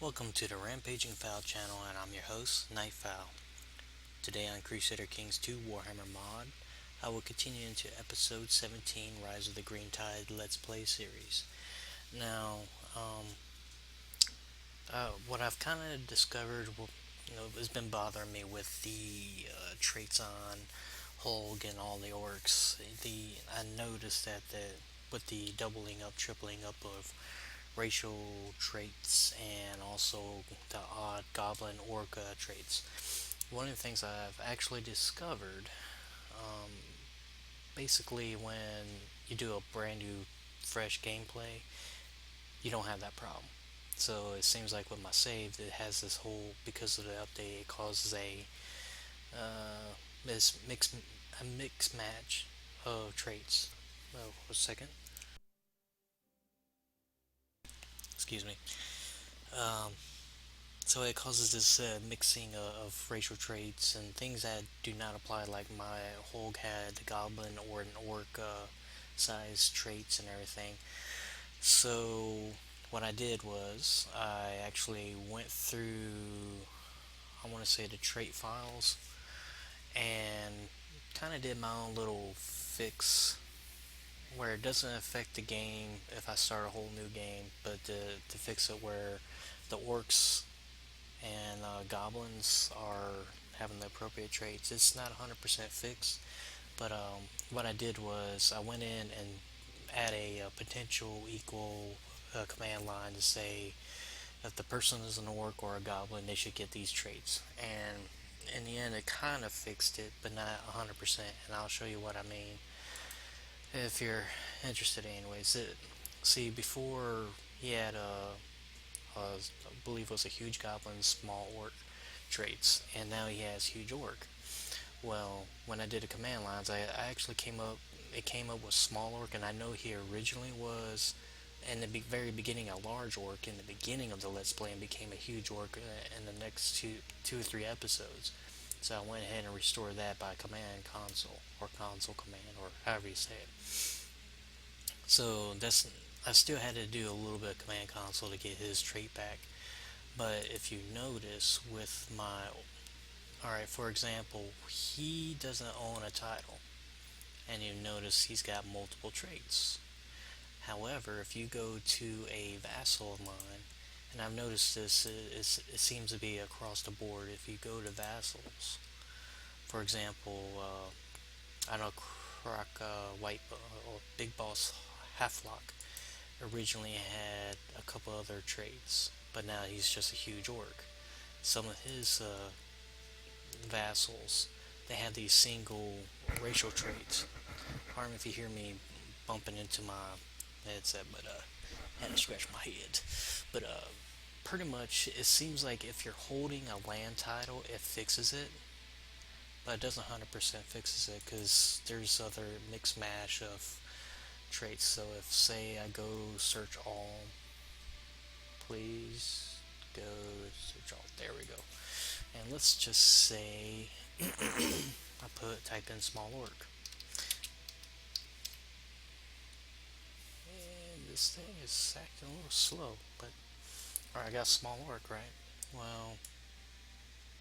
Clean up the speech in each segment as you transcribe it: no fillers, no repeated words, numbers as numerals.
Welcome to the Rampaging Fowl channel, and I'm your host, Knight Fowl. Today on Crusader Kings 2 Warhammer mod, I will continue into episode 17, Rise of the Green Tide Let's Play series. Now, what I've kind of discovered, has been bothering me with the traits on Holg and all the orcs. I noticed that with the doubling up, tripling up of racial traits and also the odd goblin orc traits. One of the things I've actually discovered, um, basically, when you do a brand new, fresh gameplay, you don't have that problem. So it seems like with my save, it has this whole, because of the update, it causes this mix match of traits. Oh, a second. Excuse me. Um, So it causes this mixing of racial traits and things that do not apply, like my Holg had the goblin or an orc size traits and everything. So what I did was I actually went through, I want to say, the trait files and kind of did my own little fix where it doesn't affect the game if I start a whole new game, but to fix it where the orcs and goblins are having the appropriate traits. It's not 100% fixed, but what I did was I went in and add a potential equal command line to say if the person is an orc or a goblin, they should get these traits. And in the end, it kind of fixed it, but not 100%. And I'll show you what I mean if you're interested, anyways. See, before he had I believe it was a huge goblin, small orc traits, and now he has huge orc. Well, when I did the command lines, I actually it came up with small orc, and I know he originally was in the very beginning a large orc in the beginning of the Let's Play and became a huge orc in the next two or three episodes. So I went ahead and restored that by command console or console command or however you say it. So I still had to do a little bit of command console to get his trait back. But if you notice with my, alright, for example, he doesn't own a title. And you notice he's got multiple traits. However, if you go to a vassal of mine, and I've noticed this, it seems to be across the board. If you go to vassals, for example, I know Croc White or Big Boss Halflock originally had a couple other traits, but now he's just a huge orc. Some of his vassals, they have these single racial traits. Pardon me if you hear me bumping into my headset, but I had to scratch my head. But pretty much, it seems like if you're holding a land title, it fixes it, but it doesn't 100% fixes it because there's other mix mash of traits. So if, say, I go search all, please go search all, there we go, and let's just say I type in small orc, and this thing is acting a little slow, but alright, I got small orc, right? Well,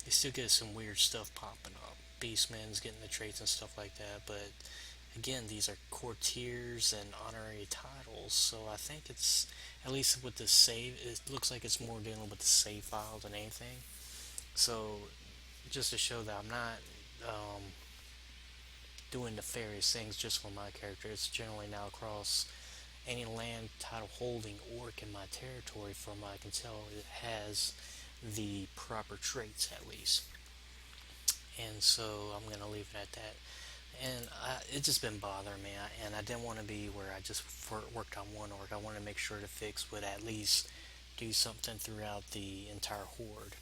you still get some weird stuff popping up, beastmen's getting the traits and stuff like that, but again, these are courtiers and honorary titles, so I think it's, at least with the save, it looks like it's more dealing with the save file than anything. So, just to show that I'm not doing nefarious things just for my character, it's generally now across any land title holding orc in my territory. From what I can tell, it has the proper traits at least. And so I'm going to leave it at that. And it's just been bothering me, and I didn't want to be where I just worked on one orc. I want to make sure the fix would at least do something throughout the entire horde.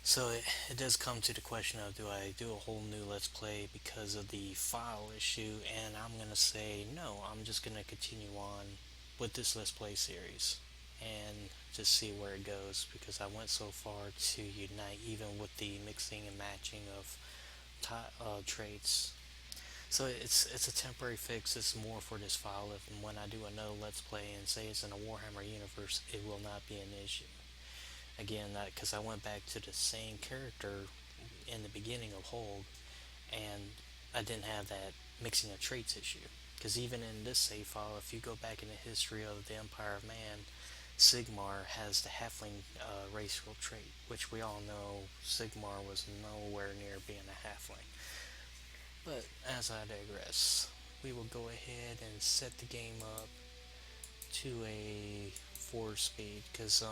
So it does come to the question of, do I do a whole new Let's Play because of the file issue? And I'm going to say no, I'm just going to continue on with this Let's Play series and just see where it goes, because I went so far to unite even with the mixing and matching of traits. So it's a temporary fix. It's more for this file. If when I do another Let's Play and say it's in a Warhammer universe, it will not be an issue. Again, because I went back to the same character in the beginning of Holg, and I didn't have that mixing of traits issue. Because even in this save file, if you go back in the history of the Empire of Man, Sigmar has the halfling racial trait, which we all know Sigmar was nowhere near being a halfling. But as I digress, we will go ahead and set the game up to a 4 speed, because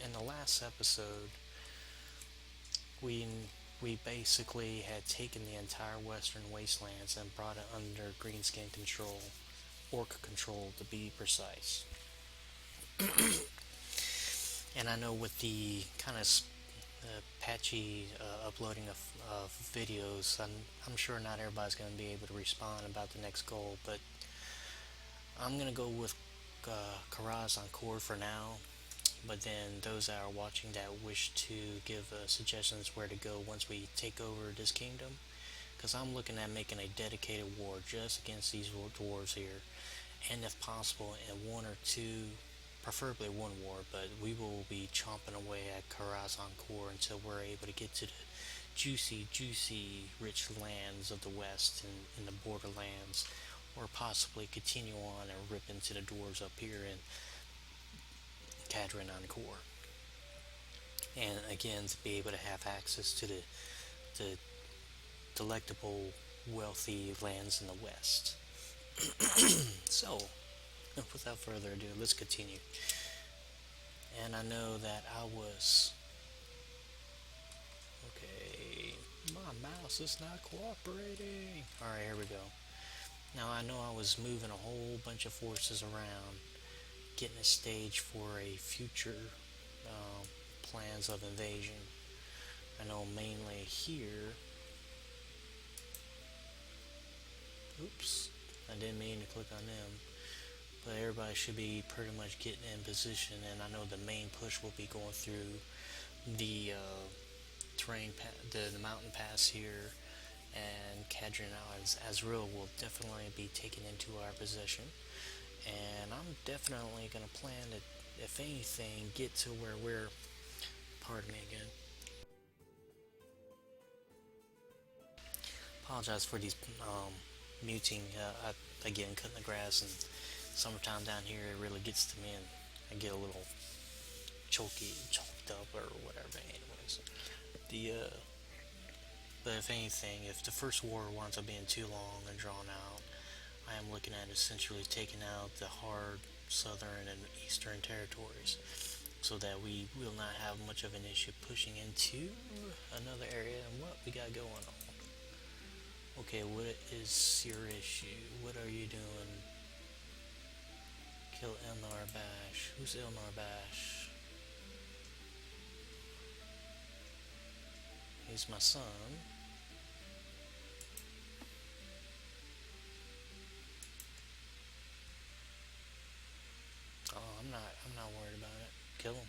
in the last episode we we basically had taken the entire western wastelands and brought it under greenskin control, orc control to be precise. And I know with the kind of patchy uploading of videos, I'm sure not everybody's going to be able to respond about the next goal, but I'm going to go with Karaz Ankor for now. But then those that are watching that wish to give suggestions where to go once we take over this kingdom, because I'm looking at making a dedicated war just against these dwarves here, and if possible in one or two, preferably one war, but we will be chomping away at Karaz Ankor until we're able to get to the juicy rich lands of the west and in the borderlands, or possibly continue on and rip into the dwarves up here in Karaz Ankor, and again to be able to have access to the delectable wealthy lands in the west. So without further ado, let's continue. And I know that I was okay, my mouse is not cooperating. Alright, here we go. Now I know I was moving a whole bunch of forces around, getting a stage for a future plans of invasion. I know mainly here. Oops, I didn't mean to click on them. But everybody should be pretty much getting in position, and I know the main push will be going through the the mountain pass here, and Kadrin Azrael will definitely be taken into our possession. And I'm definitely going to plan to, if anything, get to where we're, pardon me again, apologize for these muting, again, cutting the grass, and summertime down here, it really gets to me, and I get a little choked up, or whatever, anyways. But if anything, if the first war winds up being too long and drawn out, I am looking at essentially taking out the hard southern and eastern territories, so that we will not have much of an issue pushing into another area. And what we got going on? Okay, what is your issue? What are you doing? Kill Elnar Bash. Who's Elnar Bash? He's my son. Oh, I'm not worried about it. Kill him.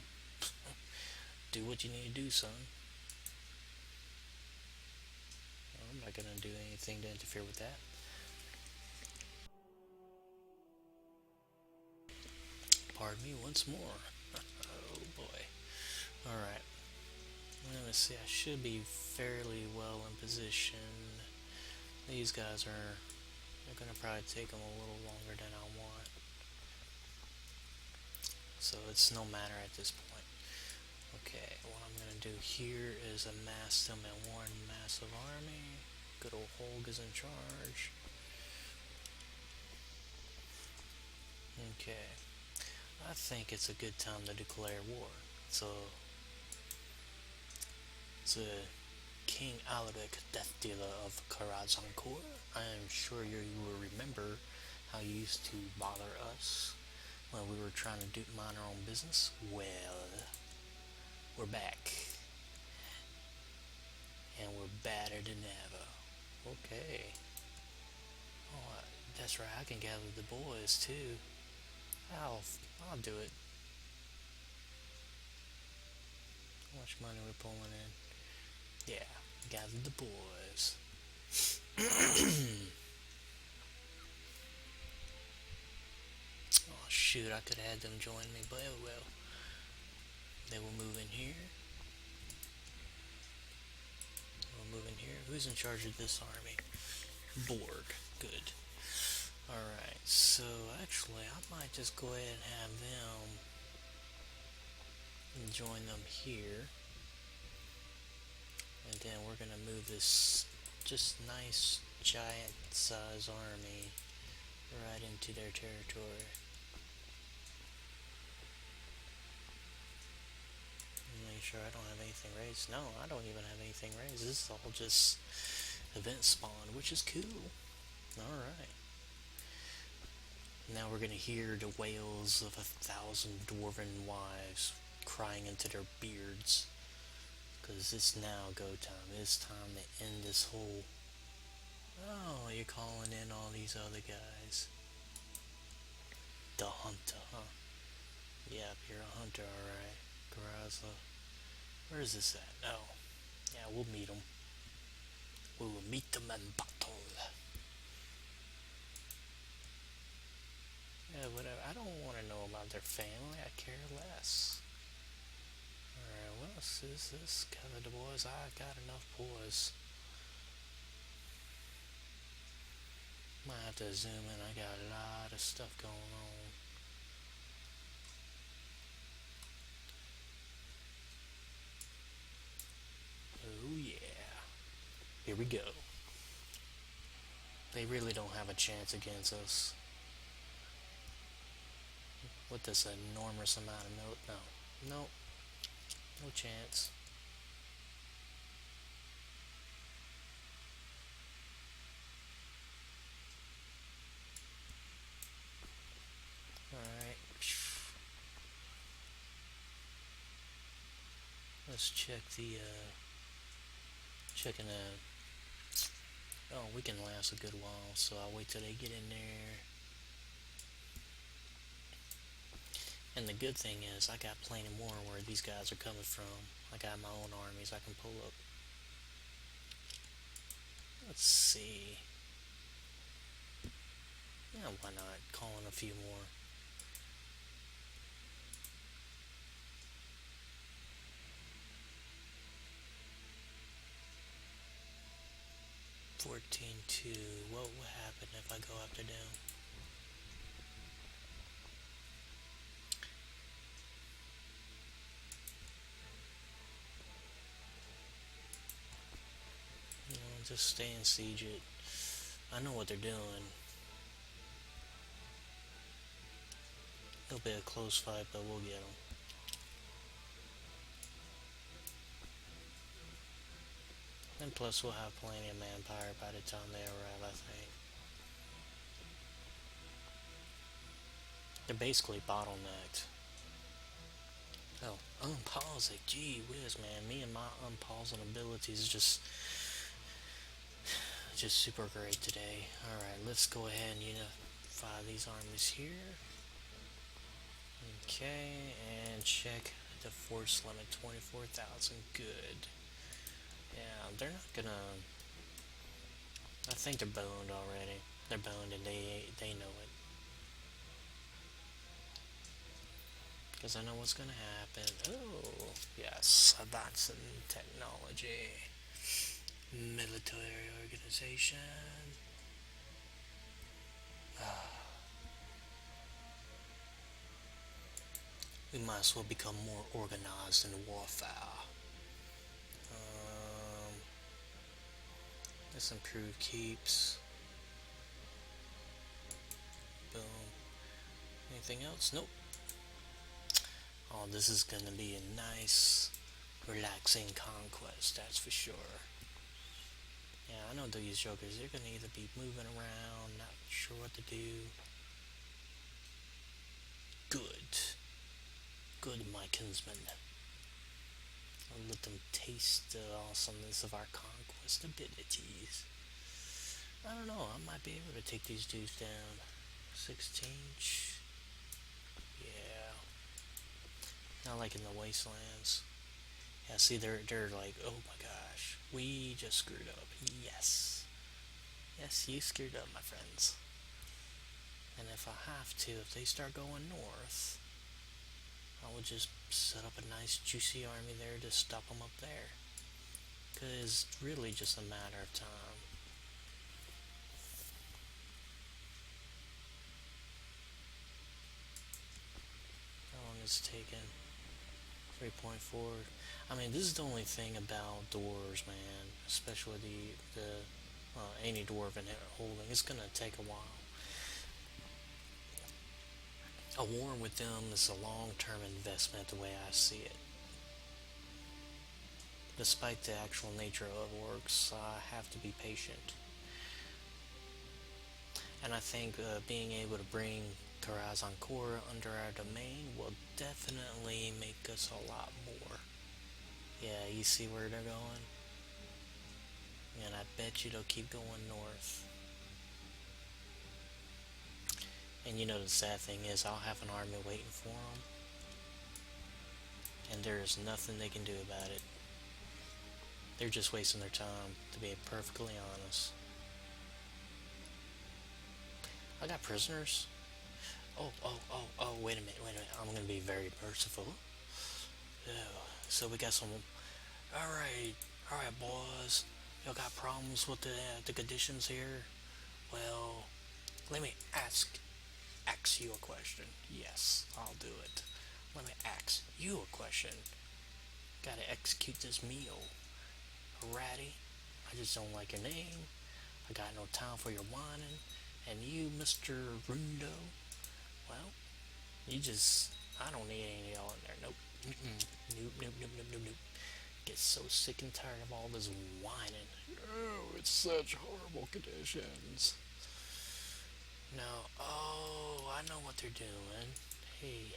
Do what you need to do, son. I'm not gonna do anything to interfere with that. Pardon me once more. Oh boy. Alright. Let's see, I should be fairly well in position. These guys they're gonna probably take them a little longer than I want. So it's no matter at this point. Okay, what I'm gonna do here is amass them in one massive army. Good old Holg is in charge. Okay, I think it's a good time to declare war. So King Alaric, Death Dealer of Karaz Ankor. I am sure you will remember how you used to bother us when we were trying to mind our own business. Well, we're back, and we're badder than ever. Okay. Oh, that's right. I can gather the boys too. I'll do it. How much money we're pulling in? Yeah, gather the boys. shoot, I could have had them join me, but oh well. They will move in here. We'll move in here. Who's in charge of this army? Borg. Good. Alright, so actually I might just go ahead and have them join them here. And then we're gonna move this just nice giant size army right into their territory. Make sure I don't have anything raised. No, I don't even have anything raised. This is all just event spawn, which is cool. Alright. Now we're gonna hear the wails of 1,000 dwarven wives crying into their beards. Because it's now go time. It's time to end this whole... Oh, you're calling in all these other guys. The hunter, huh? Yep, you're a hunter, alright. Karaz. Where is this at? Oh. Yeah, we'll meet them. We will meet them in battle. Yeah, whatever. I don't want to know about their family. I care less. Alright, what else is this? Gather the boys. I got enough boys. Might have to zoom in. I got a lot of stuff going on. Oh yeah. Here we go. They really don't have a chance against us. With this enormous amount of milk. No. Nope. No chance. Alright. Let's check the, checking the... Oh, we can last a good while, so I'll wait till they get in there. And the good thing is, I got plenty more where these guys are coming from. I got my own armies I can pull up. Let's see. Yeah, why not? Call in a few more. $14.2. What will happen if I go up or down? You know, just stay and siege it. I know what they're doing. It'll be a close fight, but we'll get them. And plus we'll have plenty of manpower by the time they arrive, I think. They're basically bottlenecked. Oh, unpausing. Gee whiz, man. Me and my unpausing abilities just super great today. Alright, let's go ahead and unify these armies here. Okay, and check the force limit, 24,000. Good. Yeah, they're not gonna... I think they're boned already. They're boned and they know it. Because I know what's gonna happen. Oh, yes, advancing technology. Military organization. We might as well become more organized in warfare. Let's improve keeps. Boom. Anything else? Nope. Oh, this is gonna be a nice, relaxing conquest, that's for sure. Yeah, I know these jokers, they're gonna either be moving around, not sure what to do. Good. Good, my kinsmen. I'll let them taste the awesomeness of our conquest abilities. I don't know, I might be able to take these dudes down. 16. Yeah. Not like in the wastelands. Yeah, see, they're like, oh my gosh, we just screwed up. Yes. Yes, you screwed up, my friends. And if I have to, if they start going north, I will just set up a nice juicy army there to stop them up there. Because it's really just a matter of time. How long is it taking? 3.4. I mean, this is the only thing about dwarves, man. Especially the any dwarven holding. It's gonna take a while. A war with them is a long-term investment, the way I see it. Despite the actual nature of orcs, I have to be patient. And I think being able to bring Karaz Ankor under our domain will definitely make us a lot more. Yeah, you see where they're going? And I bet you they'll keep going north. And you know the sad thing is, I'll have an army waiting for them. And there is nothing they can do about it. They're just wasting their time, to be perfectly honest. I got prisoners. Oh, wait a minute. I'm gonna be very merciful. Oh, so we got some... Alright, boys. Y'all got problems with the conditions here? Well, let me ask you a question. Yes, I'll do it. Let me ask you a question. Gotta execute this meal. Ratty, I just don't like your name. I got no time for your whining. And you, Mr. Rundo, well, I don't need any of y'all in there. Nope. Nope. Get so sick and tired of all this whining. Oh, it's such horrible conditions. No, oh, I know what they're doing. Hey.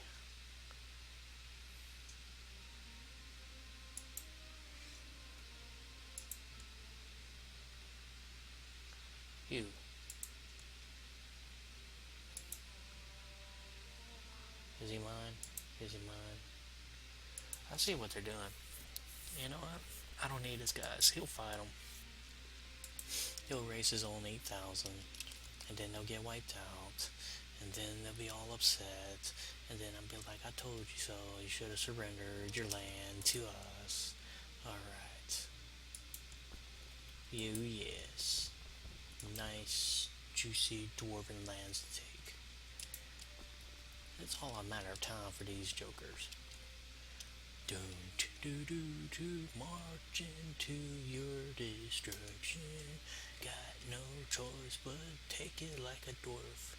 You. Is he mine? I see what they're doing. You know what? I don't need this guys. He'll fight them. He'll raise his own 8,000. And then they'll get wiped out. And then they'll be all upset. And then I'll be like, I told you so. You should have surrendered your land to us. Alright. You, yes. Nice, juicy dwarven lands to take. It's all a matter of time for these jokers. Don't do march into your destruction. Got no choice but take it like a dwarf.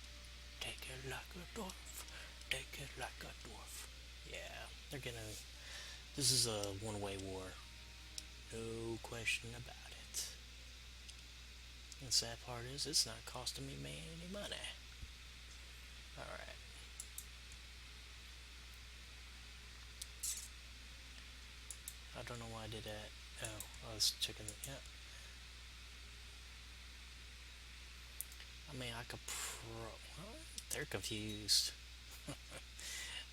Take it like a dwarf. Take it like a dwarf. Yeah, they're gonna... This is a one-way war. No question about it. And the sad part is, it's not costing me any money. Alright. I don't know why I did that. Oh, I was checking it. Yeah. I mean, I could well, they're confused.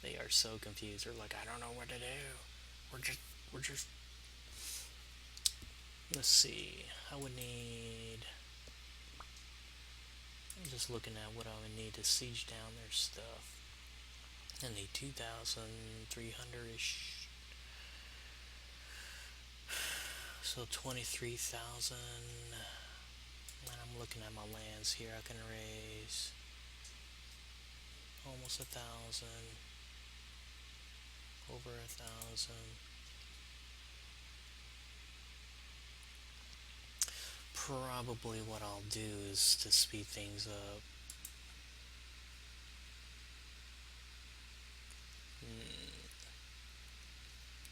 They are so confused. They're like, I don't know what to do. We're just... Let's see. I would need... I'm just looking at what I would need to siege down their stuff. I need 2,300-ish. So 23,000. And I'm looking at my lands here. I can raise almost 1,000. Over 1,000. Probably what I'll do is to speed things up.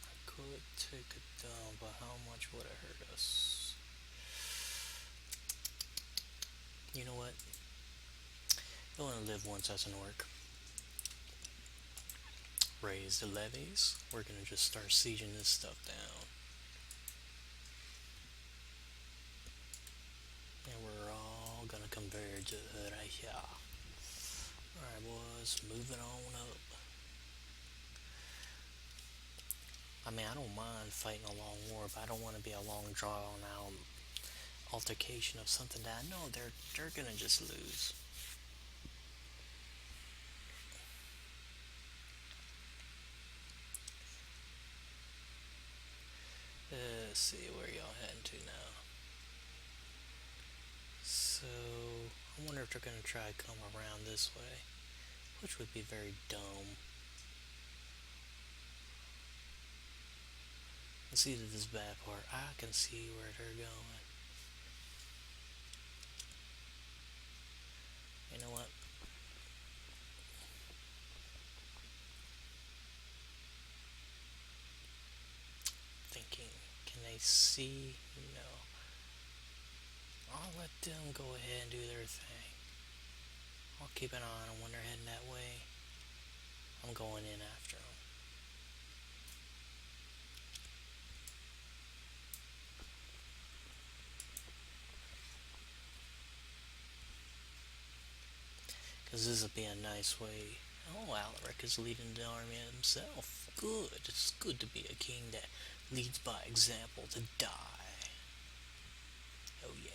I could take it down, but how much would it hurt us? You know what? I want to live once as an orc. Raise the levies. We're gonna just start sieging this stuff down. And we're all gonna converge right here. Alright boys, moving on up. I mean, I don't mind fighting a long war, but I don't want to be a long drawn out altercation of something that I know they're gonna just lose. Let's see where y'all heading to now. So, I wonder if they're gonna try to come around this way, which would be very dumb. Let's see this bad part. I can see where they're going. You know what? Thinking, can they see? No. I'll let them go ahead and do their thing. I'll keep an eye on them when they're heading that way. I'm going in after them. Because this will be a nice way. Oh, Alaric is leading the army himself. Good. It's good to be a king that leads by example to die. Oh yeah.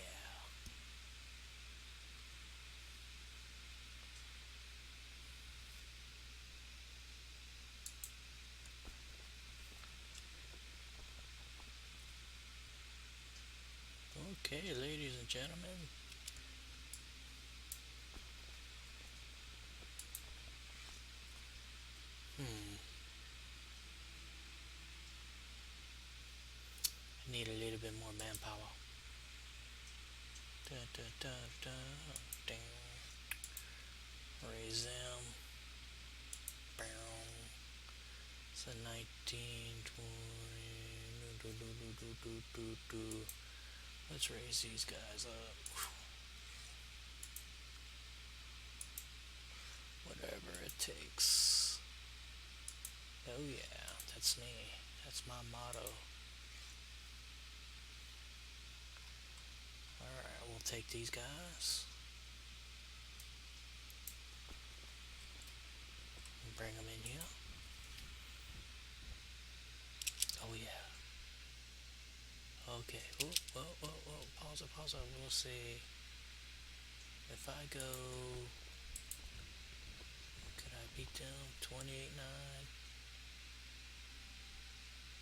Okay, ladies and gentlemen. I need a little bit more manpower. Da, da, da, da, ding. Raise them. Bow. So 19, 20. Let's raise these guys up. Whatever it takes. Oh yeah, that's me. That's my motto. Alright, we'll take these guys. And bring them in here. Oh yeah. Okay. Oh, whoa. Pause it. We'll see. If I go... Could I beat them? 28-9?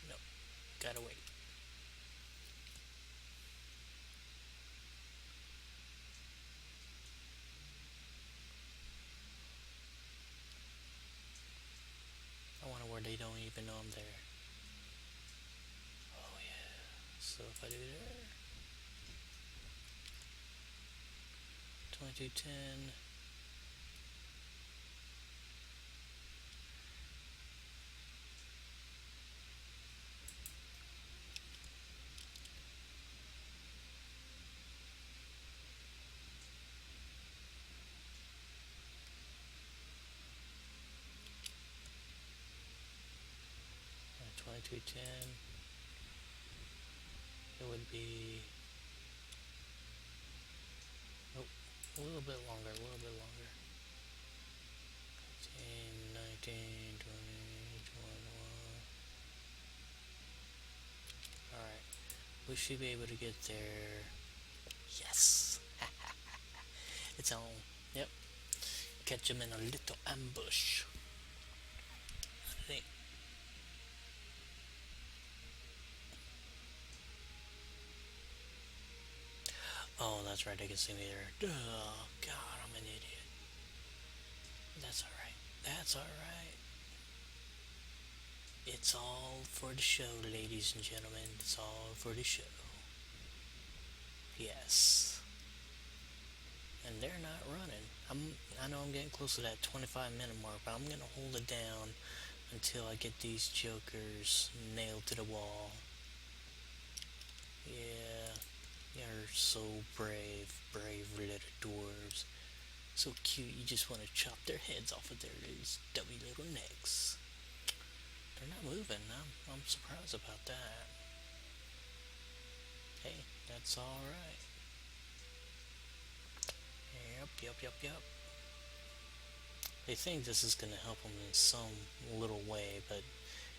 No. Gotta wait. I wonder where they don't even know I'm there. Oh yeah. So if I do there... 2210. And 2210. It would be... Nope. A little bit longer. 18, 19, 20, 21. Alright. We should be able to get there. Yes! It's on. Yep. Catch him in a little ambush. I think. Oh, that's right. They can see me there. Oh, God, I'm an idiot. That's alright. It's all for the show, ladies and gentlemen. It's all for the show. Yes. And they're not running. I know I'm getting close to that 25-minute mark, but I'm gonna hold it down until I get these jokers nailed to the wall. Yeah, you're so brave little dwarves. So cute, you just want to chop their heads off of their stubby little necks. They're not moving. I'm surprised about that. Hey, that's alright. Yep. They think this is going to help them in some little way, but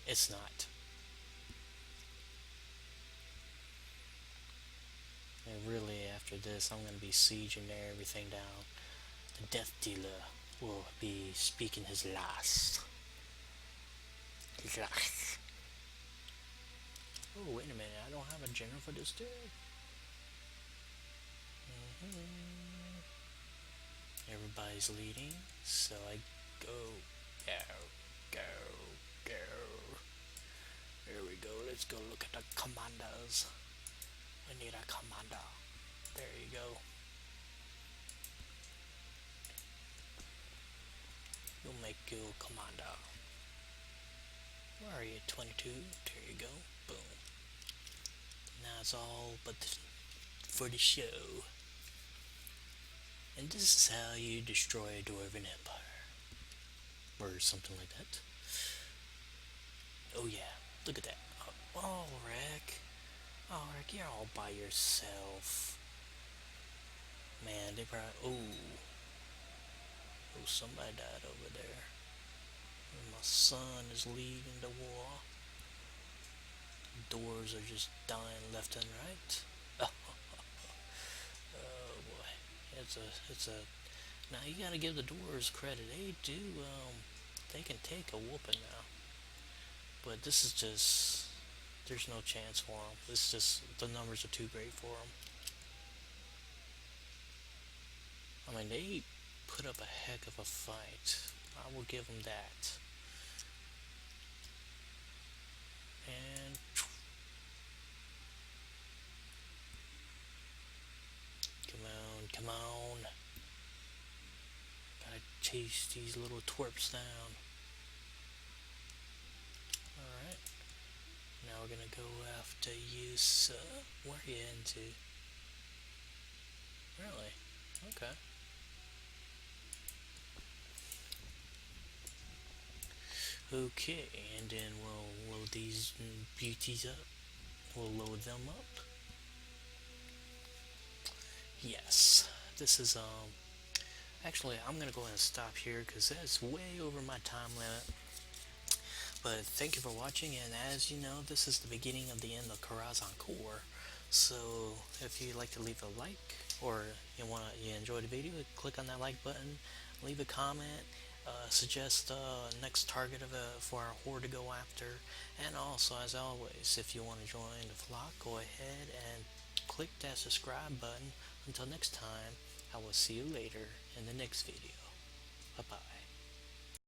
it's not. And really, after this, I'm going to be sieging everything down. The Death Dealer will be speaking his last. Oh, wait a minute. I don't have a general for this dude. Everybody's leading, so I go, go. Here we go. Let's go look at the commanders. We need a commander. There you go. You'll make you commander. Where are you? 22. There you go. Boom. Now it's all but for the show. And this is how you destroy a Dwarven Empire. Or something like that. Oh yeah, look at that. Oh, Rick. Oh, Rick, you're all by yourself. Man, they probably... Oh, somebody died over there. And my son is leading the war. Dwarves are just dying left and right. Oh boy. It's a... Now you gotta give the dwarves credit. They do, they can take a whooping now. But this is just... There's no chance for them. It's just... The numbers are too great for them. I mean, they put up a heck of a fight. I will give them that. And... Come on. Gotta chase these little twerps down. Alright. Now we're gonna go after you, sir. Where are you into? Really? Okay. Okay, and then we'll load these beauties up. We'll load them up. Yes, this is actually I'm gonna go ahead and stop here because that's way over my time limit. But thank you for watching, and as you know, this is the beginning of the end of Karaz Ankor. So if you'd like to leave a like, or you enjoyed the video, click on that like button, leave a comment, suggest next target for our horde to go after, and also, as always, if you want to join the flock, go ahead and click that subscribe button. Until next time, I will see you later in the next video. Bye bye.